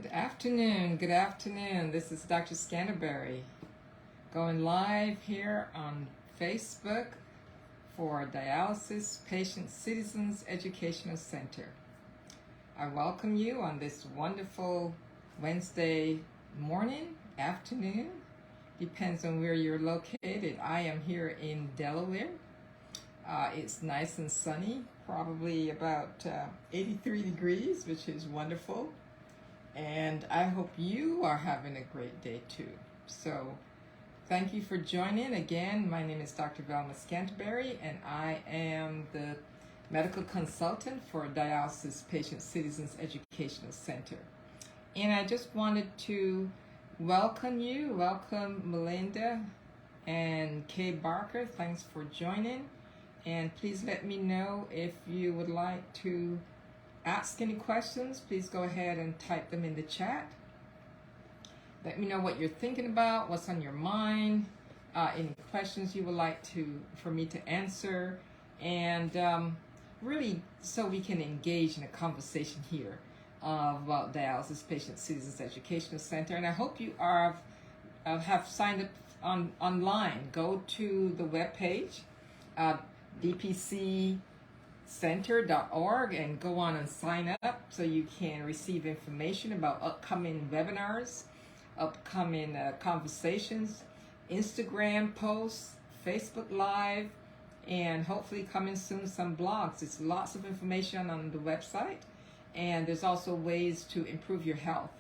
Good afternoon. Good afternoon. This is Dr. Scanterbury going live here on Facebook for Dialysis Patient Citizens Educational Center. I welcome you on this wonderful Wednesday morning, afternoon, depends on where you're located. I am here in Delaware. It's nice and sunny, probably about 83 degrees, which is wonderful. And I hope you are having a great day too. So thank you for joining. Again, my name is Dr. Velma Scanterbury, and I am the medical consultant for Dialysis Patient Citizens Educational Center. And I just wanted to welcome you. Welcome Melinda and Kay Barker. Thanks for joining. And please let me know if you would like to ask any questions. Please go ahead and type them in the chat. Let me know what you're thinking about, what's on your mind, any questions you would like for me to answer, and really so we can engage in a conversation here about Dialysis Patient Citizens Educational Center. And I hope you have signed up online. Go to the webpage, dpccenter.org, and go on and sign up so you can receive information about upcoming webinars, upcoming conversations, Instagram posts, Facebook Live, and hopefully coming soon some blogs. It's lots of information on the website, and there's also ways to improve your health.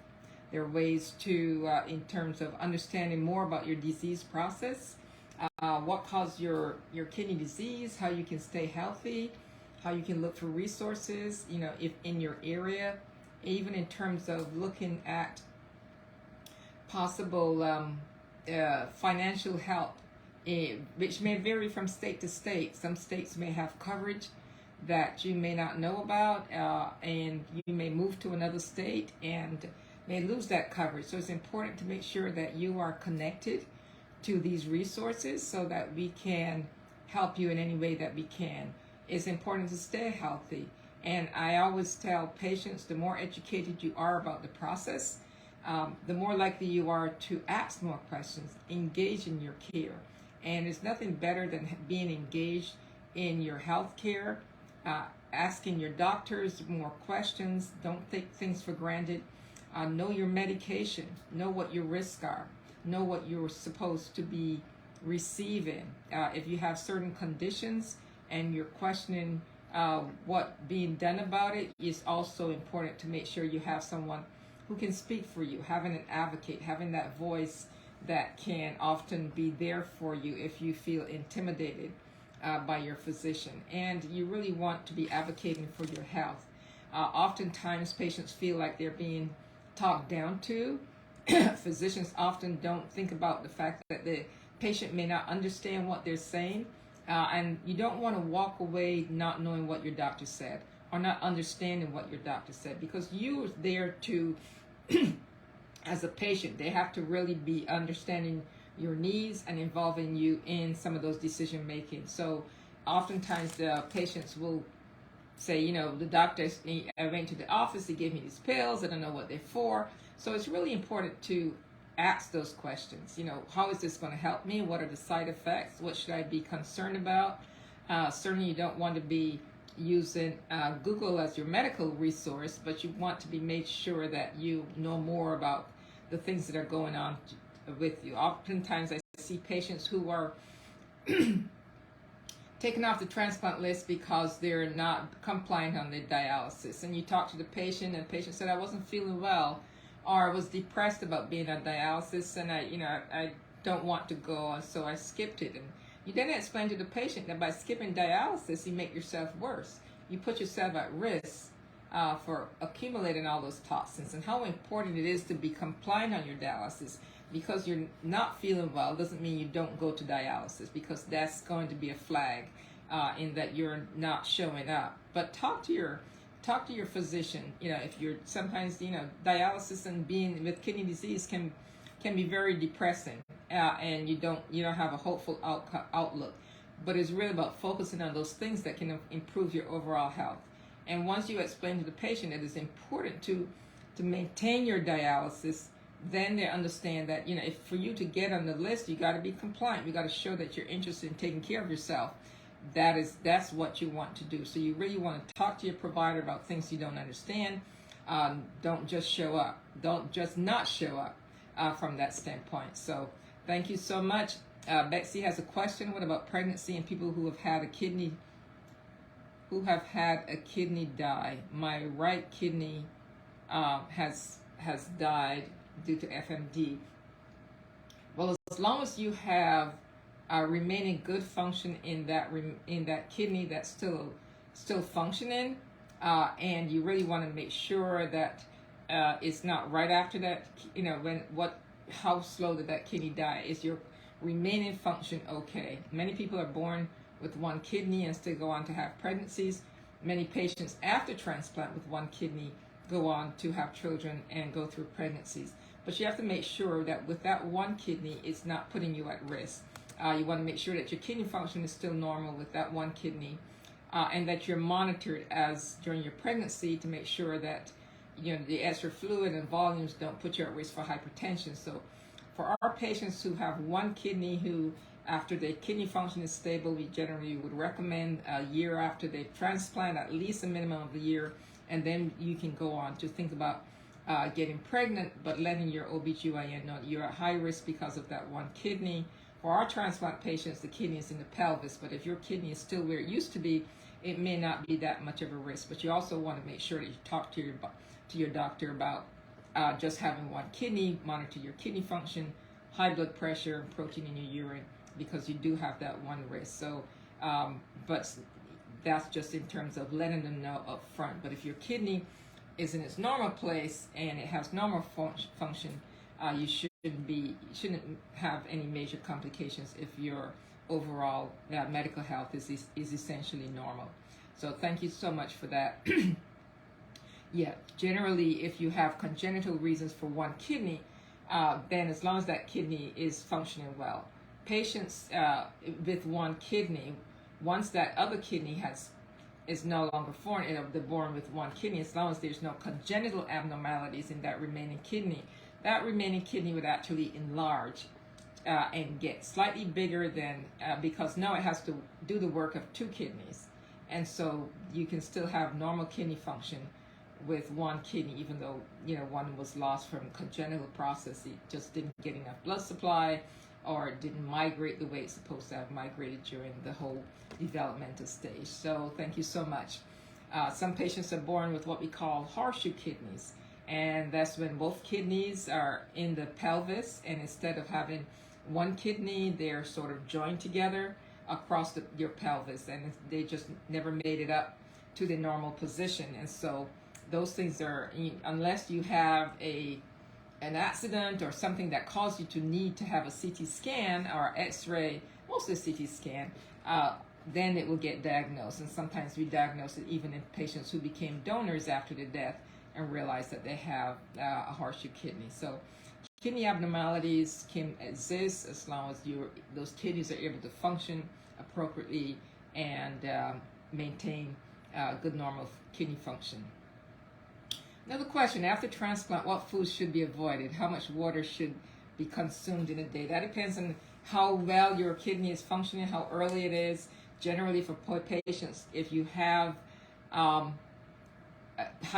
There are ways to, in terms of understanding more about your disease process, what caused your kidney disease, how you can stay healthy, how you can look for resources, if in your area, even in terms of looking at possible financial help, which may vary from state to state. Some states may have coverage that you may not know about, and you may move to another state and may lose that coverage. So it's important to make sure that you are connected to these resources so that we can help you in any way that we can. It's important to stay healthy. And I always tell patients, the more educated you are about the process, the more likely you are to ask more questions, engage in your care. And there's nothing better than being engaged in your health care, asking your doctors more questions. Don't take things for granted. Know your medication, know what your risks are, know what you're supposed to be receiving. If you have certain conditions and you're questioning what being done about it, is also important to make sure you have someone who can speak for you, having an advocate, having that voice that can often be there for you if you feel intimidated by your physician. And you really want to be advocating for your health. Oftentimes patients feel like they're being talked down to. Physicians often don't think about the fact that the patient may not understand what they're saying. And you don't want to walk away not knowing what your doctor said or not understanding what your doctor said, because you're there to, as a patient, they have to really be understanding your needs and involving you in some of those decision making. So oftentimes the patients will say, the doctor, I went to the office, he gave me these pills, I don't know what they're for. So it's really important to ask those questions. How is this going to help me? What are the side effects? What should I be concerned about? Certainly you don't want to be using Google as your medical resource, but you want to be made sure that you know more about the things that are going on with you. Oftentimes I see patients who are taken off the transplant list because they're not compliant on their dialysis. And you talk to the patient, and the patient said, I wasn't feeling well, or I was depressed about being on dialysis, and I don't want to go, and so I skipped it. And you then explain to the patient that by skipping dialysis, you make yourself worse. You put yourself at risk for accumulating all those toxins, and how important it is to be compliant on your dialysis. Because you're not feeling well doesn't mean you don't go to dialysis, because that's going to be a flag in that you're not showing up. But talk to your physician. If you're sometimes, dialysis and being with kidney disease can be very depressing, and you don't have a hopeful outlook. But it's really about focusing on those things that can improve your overall health. And once you explain to the patient that it's important to to maintain your dialysis, then they understand that, if for you to get on the list, you got to be compliant. You got to show that you're interested in taking care of yourself. That's what you want to do. So you really want to talk to your provider about things you don't understand. Don't just show up. Don't just not show up from that standpoint. So thank you so much. Betsy has a question. What about pregnancy and people who have had a kidney die? My right kidney has died due to FMD. Well, as long as you have remaining good function in that kidney that's still functioning, and you really want to make sure that it's not right after that. How slow did that kidney die? Is your remaining function okay? Many people are born with one kidney and still go on to have pregnancies. Many patients after transplant with one kidney go on to have children and go through pregnancies. But you have to make sure that with that one kidney, it's not putting you at risk. You want to make sure that your kidney function is still normal with that one kidney, and that you're monitored during your pregnancy to make sure that the extra fluid and volumes don't put you at risk for hypertension. So for our patients who have one kidney, who after their kidney function is stable, we generally would recommend a year after they transplant, at least a minimum of a year, and then you can go on to think about getting pregnant, but letting your OBGYN know you're at high risk because of that one kidney. For our transplant patients, the kidney is in the pelvis, but if your kidney is still where it used to be, it may not be that much of a risk. But you also want to make sure that you talk to your doctor about just having one kidney, monitor your kidney function, high blood pressure, protein in your urine, because you do have that one risk. So, but that's just in terms of letting them know up front. But if your kidney is in its normal place and it has normal function, you shouldn't have any major complications if your overall medical health is essentially normal. So thank you so much for that. Yeah, generally, if you have congenital reasons for one kidney, then as long as that kidney is functioning well, patients with one kidney, once that other kidney is no longer foreign, they're born with one kidney, as long as there's no congenital abnormalities in that remaining kidney, that remaining kidney would actually enlarge and get slightly bigger than, because now it has to do the work of two kidneys. And so you can still have normal kidney function with one kidney, even though one was lost from congenital process. It just didn't get enough blood supply, or it didn't migrate the way it's supposed to have migrated during the whole developmental stage. So thank you so much. Some patients are born with what we call horseshoe kidneys, and that's when both kidneys are in the pelvis, and instead of having one kidney, they're sort of joined together across your pelvis, and they just never made it up to the normal position. And so those things are, unless you have an accident or something that caused you to need to have a CT scan or X-ray, mostly CT scan, then it will get diagnosed. And sometimes we diagnose it even in patients who became donors after the death and realize that they have a horseshoe kidney. So kidney abnormalities can exist as long as those kidneys are able to function appropriately and maintain good normal kidney function. Another question, after transplant, what foods should be avoided? How much water should be consumed in a day? That depends on how well your kidney is functioning, how early it is. Generally for patients, if you have high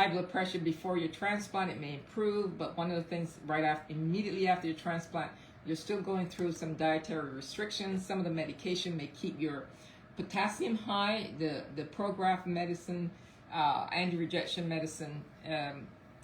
blood pressure before your transplant, it may improve, but one of the things immediately after your transplant, you're still going through some dietary restrictions. Some of the medication may keep your potassium high. The Prograf medicine, anti-rejection medicine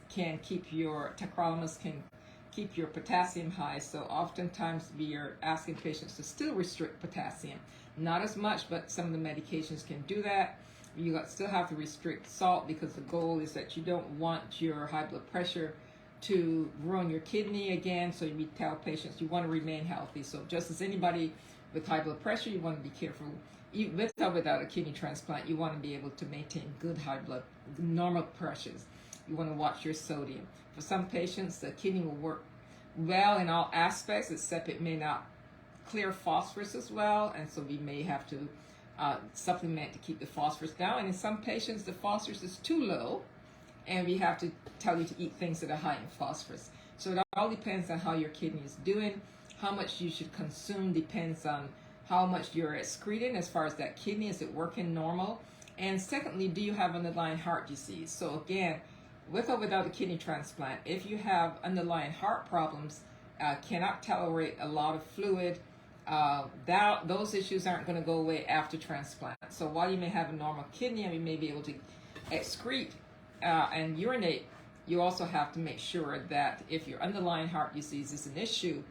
can keep tacrolimus can keep your potassium high. So oftentimes we are asking patients to still restrict potassium. Not as much, but some of the medications can do that. You still have to restrict salt, because the goal is that you don't want your high blood pressure to ruin your kidney again. So we tell patients you want to remain healthy. So just as anybody with high blood pressure, you want to be careful. With or without a kidney transplant, you want to be able to maintain good normal pressures. You want to watch your sodium. For some patients, the kidney will work well in all aspects, except it may not clear phosphorus as well, and so we may have to supplement to keep the phosphorus down. And in some patients, the phosphorus is too low, and we have to tell you to eat things that are high in phosphorus. So it all depends on how your kidney is doing. How much you should consume depends on how much you're excreting as far as that kidney. Is it working normal? And secondly, do you have underlying heart disease? So again, with or without a kidney transplant, if you have underlying heart problems, cannot tolerate a lot of fluid, those issues aren't going to go away after transplant. So while you may have a normal kidney and you may be able to excrete and urinate, you also have to make sure that if your underlying heart disease is an issue,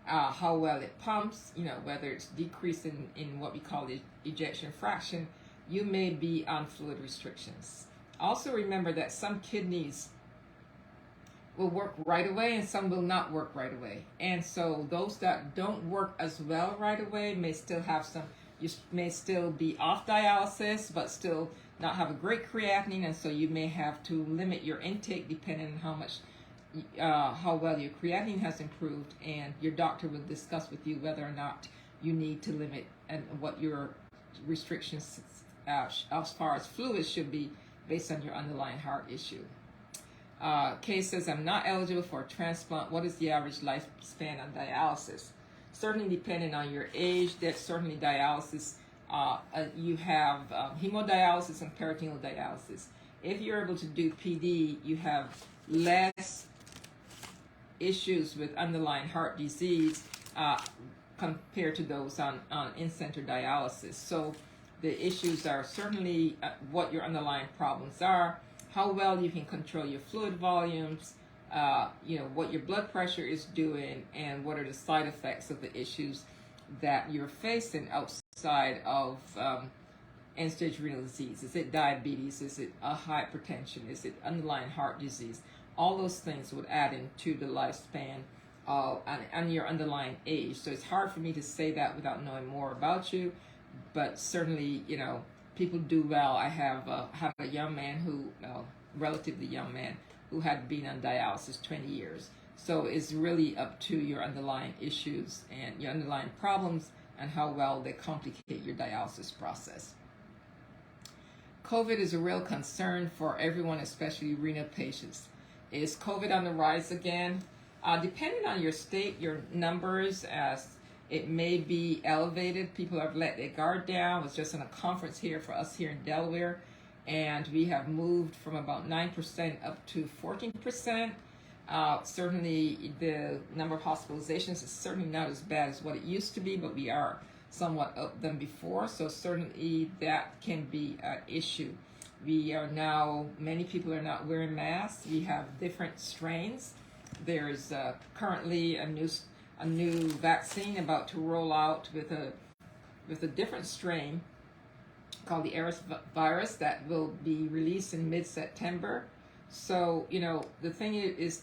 how well it pumps, whether it's decreasing in what we call the ejection fraction, you may be on fluid restrictions. Also remember that some kidneys will work right away and some will not work right away. And so those that don't work as well right away may still have you may still be off dialysis, but still not have a great creatinine, and so you may have to limit your intake depending on how well your creatinine has improved, and your doctor will discuss with you whether or not you need to limit and what your restrictions as far as fluids should be based on your underlying heart issue. Kay says, I'm not eligible for a transplant. What is the average lifespan on dialysis? Certainly depending on your age, that's certainly dialysis. You have hemodialysis and peritoneal dialysis. If you're able to do PD, you have less issues with underlying heart disease compared to those on in-center dialysis. So the issues are certainly what your underlying problems are, how well you can control your fluid volumes, what your blood pressure is doing, and what are the side effects of the issues that you're facing outside of end-stage renal disease. Is it diabetes? Is it hypertension? Is it underlying heart disease? All those things would add into the lifespan and your underlying age. So it's hard for me to say that without knowing more about you, but certainly, people do well. I have a young man relatively young man, who had been on dialysis 20 years. So it's really up to your underlying issues and your underlying problems and how well they complicate your dialysis process. COVID is a real concern for everyone, especially renal patients. Is COVID on the rise again? Depending on your state, your numbers, as it may be elevated. People have let their guard down. I was just in a conference here for us here in Delaware, and we have moved from about 9% up to 14%. Certainly the number of hospitalizations is certainly not as bad as what it used to be, but we are somewhat up than before. So certainly that can be an issue. Many people are not wearing masks. We have different strains. There's currently a new vaccine about to roll out with a different strain called the Eris virus that will be released in mid-September. So, the thing is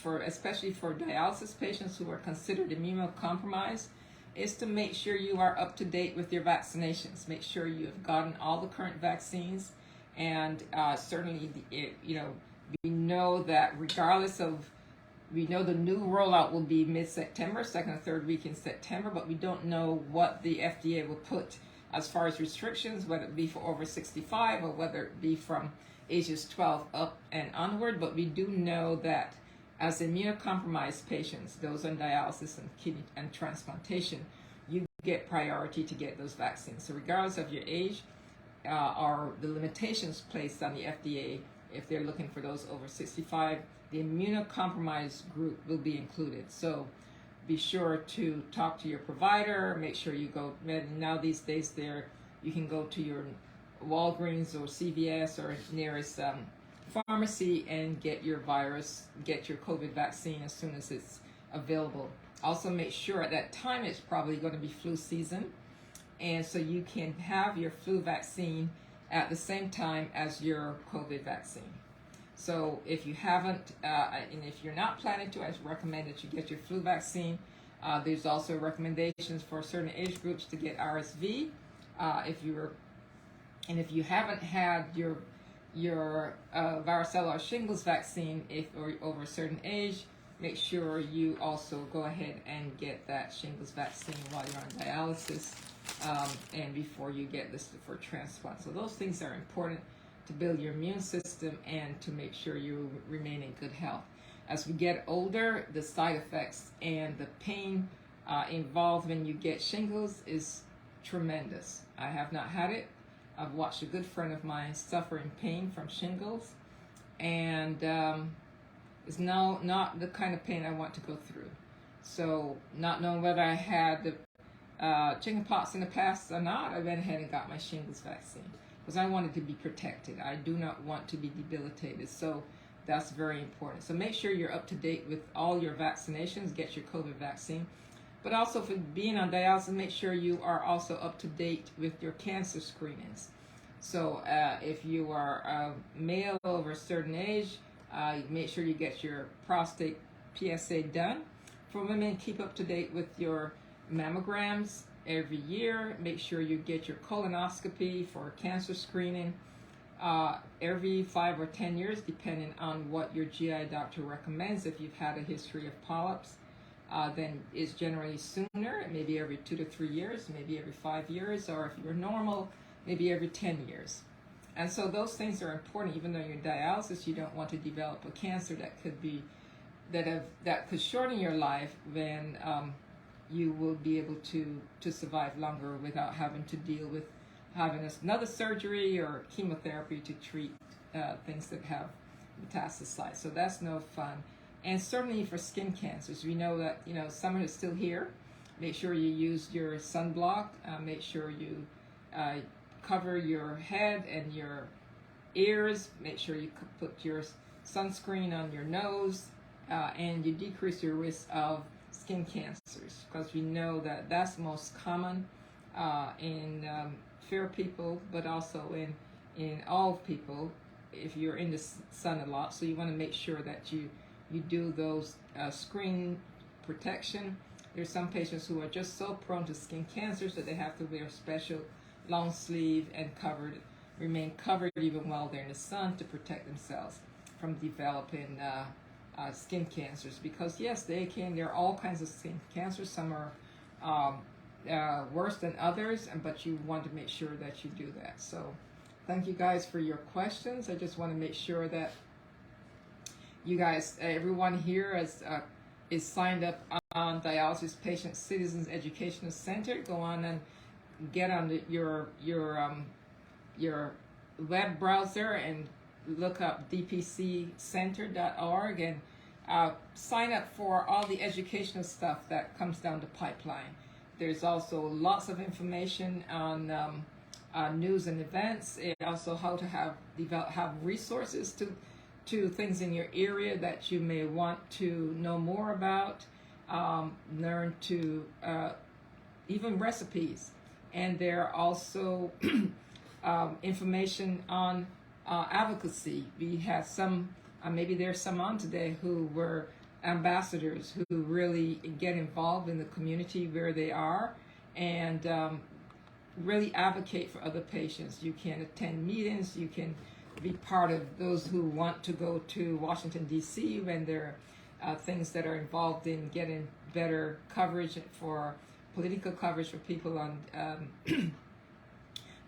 especially for dialysis patients who are considered immunocompromised, is to make sure you are up to date with your vaccinations. Make sure you have gotten all the current vaccines, and certainly, we know that we know the new rollout will be mid-September, second or third week in September, but we don't know what the FDA will put as far as restrictions, whether it be for over 65 or whether it be from ages 12 up and onward. But we do know that as immunocompromised patients, those on dialysis and kidney and transplantation, you get priority to get those vaccines. So regardless of your age or the limitations placed on the FDA, if they're looking for those over 65, the immunocompromised group will be included. So be sure to talk to your provider. Make sure you go. Now these days, you can go to your Walgreens or CVS or nearest pharmacy and get your COVID vaccine as soon as it's available. Also, make sure at that time it's probably going to be flu season, and so you can have your flu vaccine at the same time as your COVID vaccine. So if you haven't, and if you're not planning to, I recommend that you get your flu vaccine. There's also recommendations for certain age groups to get RSV. If you haven't had your varicella or shingles vaccine, or over a certain age, make sure you also go ahead and get that shingles vaccine while you're on dialysis, and before you get listed for transplant. So those things are important to build your immune system and to make sure you remain in good health. As we get older, the side effects and the pain involved when you get shingles is tremendous. I have not had it. I've watched a good friend of mine suffer in pain from shingles, and it's now not the kind of pain I want to go through. So, not knowing whether I had the chickenpox in the past or not, I went ahead and got my shingles vaccine because I wanted to be protected. I do not want to be debilitated. So that's very important. So make sure you're up to date with all your vaccinations. Get your COVID vaccine. But also for being on dialysis, make sure you are also up to date with your cancer screenings. So if you are a male over a certain age, make sure you get your prostate PSA done. For women, keep up to date with your mammograms every year. Make sure you get your colonoscopy for cancer screening every 5 or 10 years, depending on what your GI doctor recommends. If you've had a history of polyps, then it's generally sooner, maybe every 2 to 3 years, maybe every 5 years, or if you're normal, maybe every 10 years. And so those things are important. Even though you're in dialysis, you don't want to develop a cancer that could be that could shorten your life when you will be able to survive longer without having to deal with having another surgery or chemotherapy to treat things that have metastasized. So that's no fun. And certainly for skin cancers, we know that summer is still here. Make sure you use your sunblock. Make sure you cover your head and your ears. Make sure you put your sunscreen on your nose, and you decrease your risk of skin cancers, because we know that that's most common in fair people, but also in all people if you're in the sun a lot. So you want to make sure that you do those screen protection. There's some patients who are just so prone to skin cancers that they have to wear special long sleeve and remain covered even while they're in the sun to protect themselves from developing skin cancers. Because yes, there are all kinds of skin cancers. Some are worse than others, but you want to make sure that you do that. So thank you guys for your questions. I just want to make sure that you guys, everyone here is signed up on Dialysis Patient Citizens Educational Center. Go on and get on your web browser and look up dpccenter.org and sign up for all the educational stuff that comes down the pipeline. There's also lots of information on news and events, and also how to have resources to things in your area that you may want to know more about, learn to even recipes. And there are also information on advocacy. We have some, maybe there's some on today who were ambassadors who really get involved in the community where they are and really advocate for other patients. You can attend meetings, you can be part of those who want to go to Washington, D.C. when there are things that are involved in getting better coverage for political coverage for people on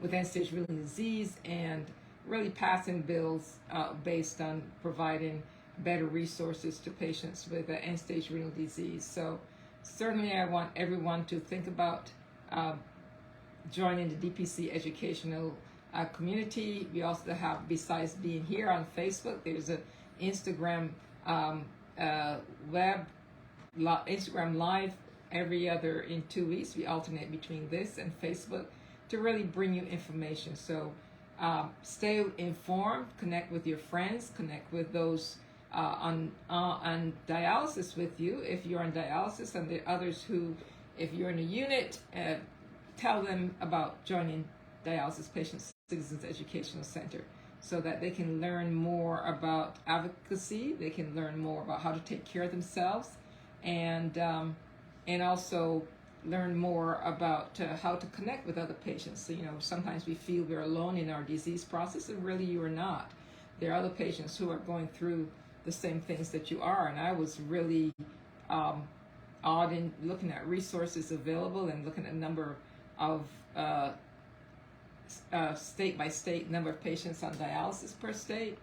with end-stage renal disease, and really passing bills based on providing better resources to patients with end-stage renal disease. So certainly I want everyone to think about joining the DPC educational community. We also have, besides being here on Facebook, there's an Instagram Instagram Live every other in 2 weeks. We alternate between this and Facebook to really bring you information. So stay informed, connect with your friends, connect with those on dialysis with you if you're on dialysis, and the others who, if you're in a unit, tell them about joining Dialysis Patient Citizens Educational Center so that they can learn more about advocacy, they can learn more about how to take care of themselves, and also learn more about how to connect with other patients. So, sometimes we feel we're alone in our disease process, and really you are not. There are other patients who are going through the same things that you are, and I was really odd in looking at resources available and looking at a number of state by state number of patients on dialysis per state,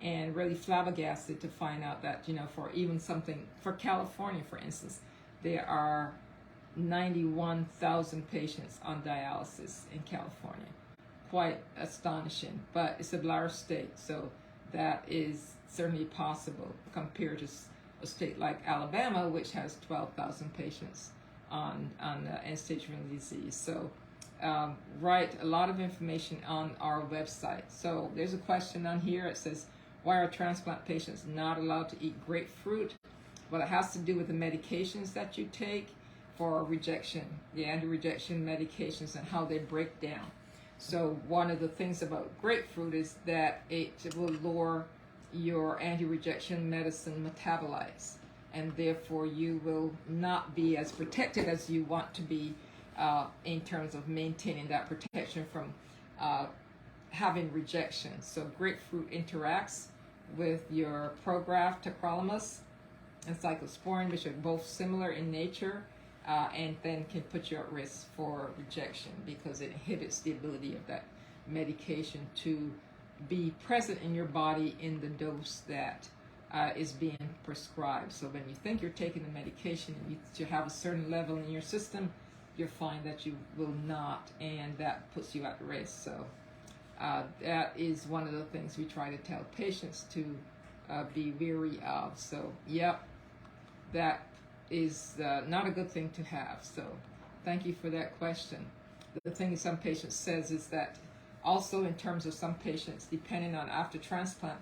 and really flabbergasted to find out that, for even something, for California, for instance, there are 91,000 patients on dialysis in California. Quite astonishing, but it's a large state, so that is certainly possible compared to a state like Alabama, which has 12,000 patients on end-stage renal disease. So write a lot of information on our website. So there's a question on here. It says, why are transplant patients not allowed to eat grapefruit? Well, it has to do with the medications that you take for rejection, the anti-rejection medications, and how they break down. So one of the things about grapefruit is that it will lower your anti-rejection medicine metabolites, and therefore you will not be as protected as you want to be in terms of maintaining that protection from having rejection. So grapefruit interacts with your prograft, tacrolimus, and cyclosporin, which are both similar in nature, and then can put you at risk for rejection because it inhibits the ability of that medication to be present in your body in the dose that is being prescribed. So when you think you're taking the medication and you have a certain level in your system, you'll find that you will not, and that puts you at risk. So that is one of the things we try to tell patients to be wary of. So yep, that is not a good thing to have. So thank you for that question. The thing some patients says is that also in terms of some patients, depending on after transplant,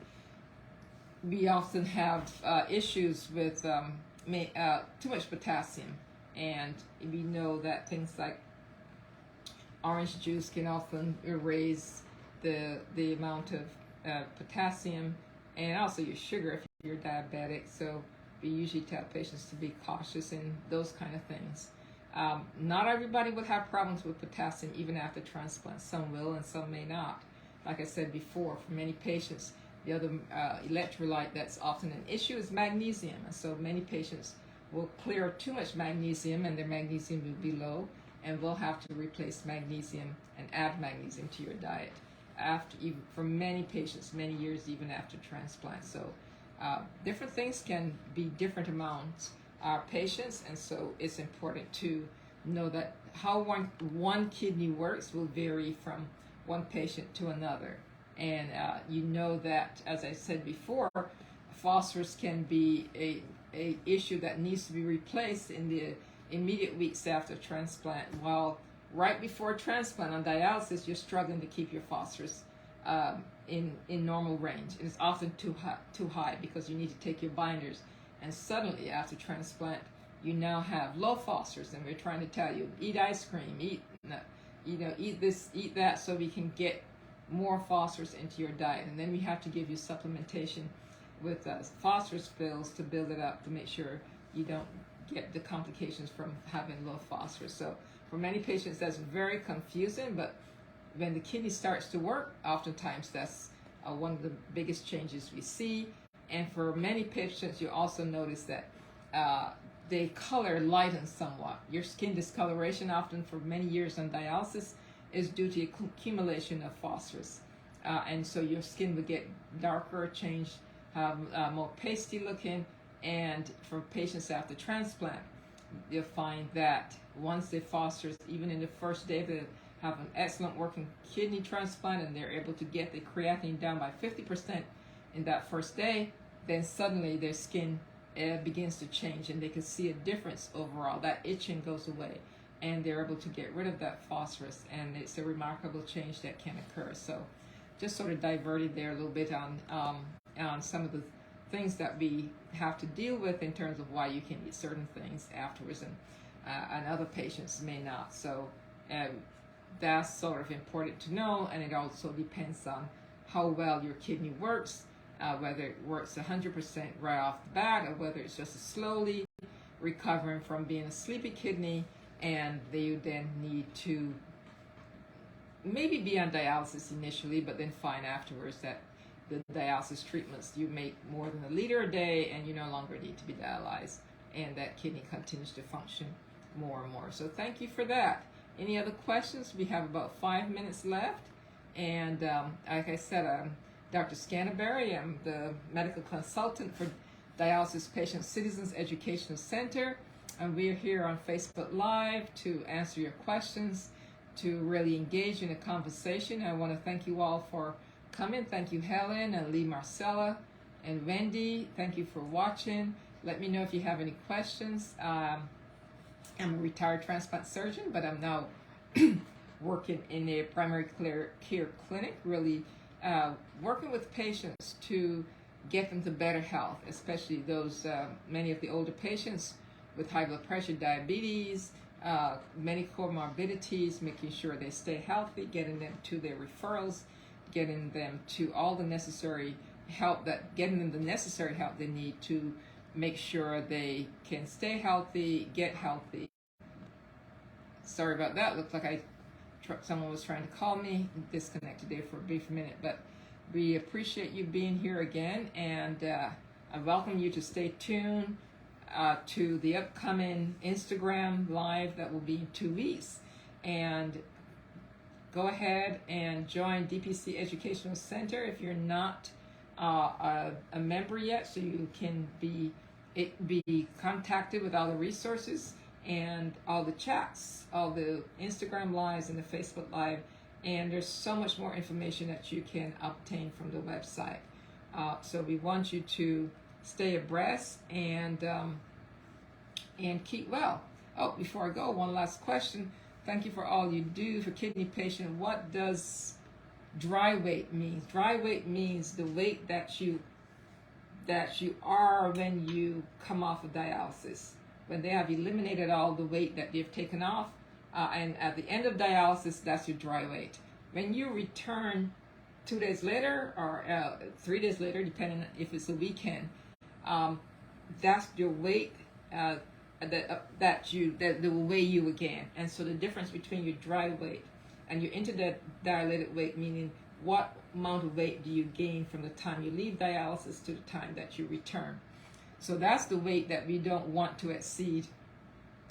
we often have issues with too much potassium, and we know that things like orange juice can often raise the amount of potassium, and also your sugar if you're diabetic. So we usually tell patients to be cautious in those kind of things. Not everybody will have problems with potassium even after transplant. Some will and some may not. Like I said before, for many patients, the other electrolyte that's often an issue is magnesium. And so many patients will clear too much magnesium and their magnesium will be low, and will have to replace magnesium and add magnesium to your diet for many patients, many years even after transplant. So different things can be different amounts patients, and so it's important to know that how one kidney works will vary from one patient to another. And you know that, as I said before, phosphorus can be a issue that needs to be replaced in the immediate weeks after transplant, while right before transplant on dialysis you're struggling to keep your phosphorus in normal range, and it's often too high because you need to take your binders. And suddenly after transplant you now have low phosphorus, and we're trying to tell you, eat ice cream, eat this, eat that, so we can get more phosphorus into your diet. And then we have to give you supplementation with phosphorus pills to build it up to make sure you don't get the complications from having low phosphorus. So for many patients that's very confusing, but when the kidney starts to work, oftentimes that's one of the biggest changes we see. And for many patients, you also notice that the color lightens somewhat. Your skin discoloration, often for many years on dialysis, is due to accumulation of phosphorus. And so your skin will get darker, change, more pasty looking. And for patients after transplant, you'll find that once the phosphorus, even in the first day, they have an excellent working kidney transplant and they're able to get the creatinine down by 50% in that first day, then suddenly their skin begins to change and they can see a difference overall. That itching goes away and they're able to get rid of that phosphorus, and it's a remarkable change that can occur. So just sort of diverted there a little bit on some of the things that we have to deal with in terms of why you can eat certain things afterwards and other patients may not. So that's sort of important to know, and it also depends on how well your kidney works, whether it works 100% right off the bat or whether it's just slowly recovering from being a sleepy kidney, and they then need to maybe be on dialysis initially, but then find afterwards that the dialysis treatments, you make more than a liter a day and you no longer need to be dialyzed, and that kidney continues to function more and more. So thank you for that. Any other questions? We have about 5 minutes left. And like I said, I'm Dr. Scanterbury. I'm the medical consultant for Dialysis Patient Citizens Educational Center. And we're here on Facebook Live to answer your questions, to really engage in a conversation. I want to thank you all for coming. Thank you, Helen and Lee Marcella and Wendy. Thank you for watching. Let me know if you have any questions. I'm a retired transplant surgeon, but I'm now working in a primary care clinic, really working with patients to get them to better health, especially those, many of the older patients with high blood pressure, diabetes, many comorbidities, making sure they stay healthy, getting them to their referrals, getting them to all the necessary help, getting them the necessary help they need to make sure they can stay healthy, get healthy. Sorry about that. Looked like someone was trying to call me. Disconnected there for a brief minute, but we appreciate you being here again, and I welcome you to stay tuned to the upcoming Instagram Live that will be in 2 weeks. And go ahead and join DPC Educational Center if you're not a member yet, so you can be contacted with all the resources and all the chats, all the Instagram Lives and the Facebook Live. And there's so much more information that you can obtain from the website. So we want you to stay abreast and keep well. Oh, before I go, one last question. Thank you for all you do for kidney patient. What does dry weight mean? Dry weight means the weight that you are when you come off of dialysis, when they have eliminated all the weight that they've taken off, and at the end of dialysis, that's your dry weight. When you return 2 days later or 3 days later, depending if it's a weekend, that's your weight that will weigh you again. And so the difference between your dry weight and your interdilated weight, meaning what amount of weight do you gain from the time you leave dialysis to the time that you return. So that's the weight that we don't want to exceed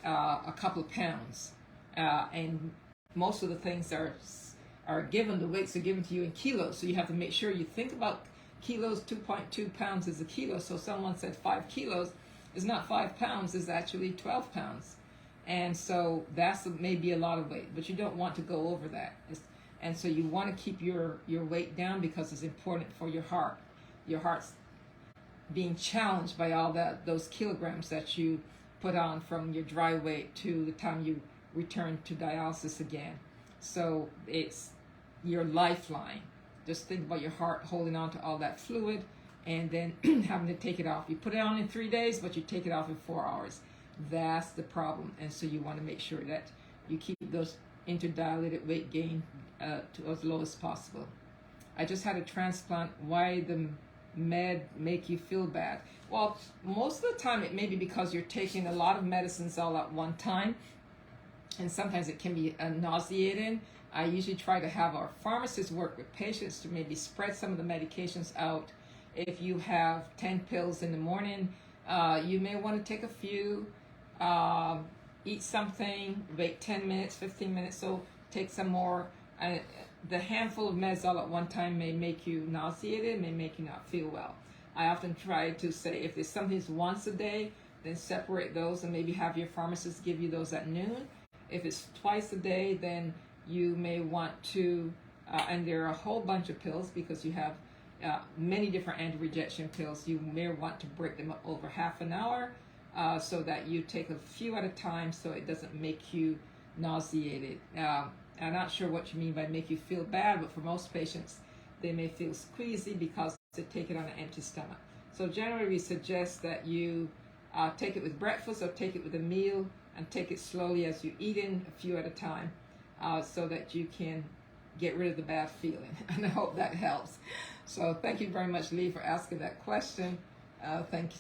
a couple of pounds. And most of the things are given, the weights are given to you in kilos. So you have to make sure you think about kilos. 2.2 pounds is a kilo. So someone said 5 kilos is not 5 pounds, it's actually 12 pounds. And so that's maybe a lot of weight, but you don't want to go over that. And so you want to keep your weight down because it's important for your heart. Your heart's being challenged by all those kilograms that you put on from your dry weight to the time you return to dialysis again. So it's your lifeline. Just think about your heart holding on to all that fluid and then having to take it off. You put it on in 3 days, but you take it off in 4 hours. That's the problem. And so you want to make sure that you keep those interdilated weight gain to as low as possible. I just had a transplant. Why the med make you feel bad? Well, most of the time it may be because you're taking a lot of medicines all at one time, and sometimes it can be nauseating. I usually try to have our pharmacists work with patients to maybe spread some of the medications out. If you have 10 pills in the morning, you may want to take a few, eat something, wait 10 minutes, 15 minutes, so take some more. The handful of meds all at one time may make you nauseated, may make you not feel well. I often try to say if there's something once a day, then separate those and maybe have your pharmacist give you those at noon. If it's twice a day, then you may want to, and there are a whole bunch of pills because you have many different anti-rejection pills. You may want to break them up over half an hour so that you take a few at a time so it doesn't make you nauseated. I'm not sure what you mean by make you feel bad, but for most patients, they may feel squeezy because they take it on an empty stomach. So generally we suggest that you take it with breakfast or take it with a meal and take it slowly as you eat in, a few at a time, so that you can get rid of the bad feeling. And I hope that helps. So thank you very much, Lee, for asking that question. Thank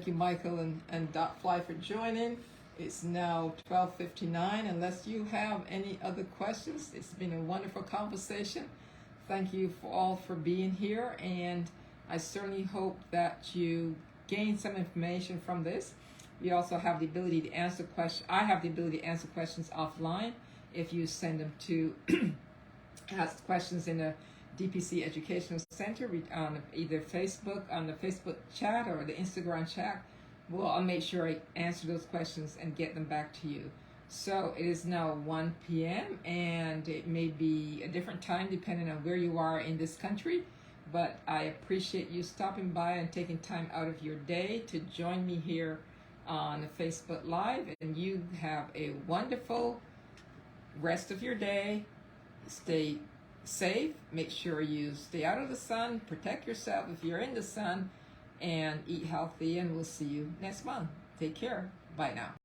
you, Michael and Doc Fly for joining. It's now 12:59. Unless you have any other questions, it's been a wonderful conversation. Thank you all for being here, and I certainly hope that you gain some information from this. We also have the ability to answer questions. I have the ability to answer questions offline. if you send them to ask questions in the DPC Educational Center on either Facebook, on the Facebook chat or the Instagram chat. Well, I'll make sure I answer those questions and get them back to you. So it is now 1 p.m. and it may be a different time depending on where you are in this country, but I appreciate you stopping by and taking time out of your day to join me here on the Facebook Live, and you have a wonderful rest of your day. Stay safe, make sure you stay out of the sun, protect yourself if you're in the sun, and eat healthy, and we'll see you next month. Take care. Bye now.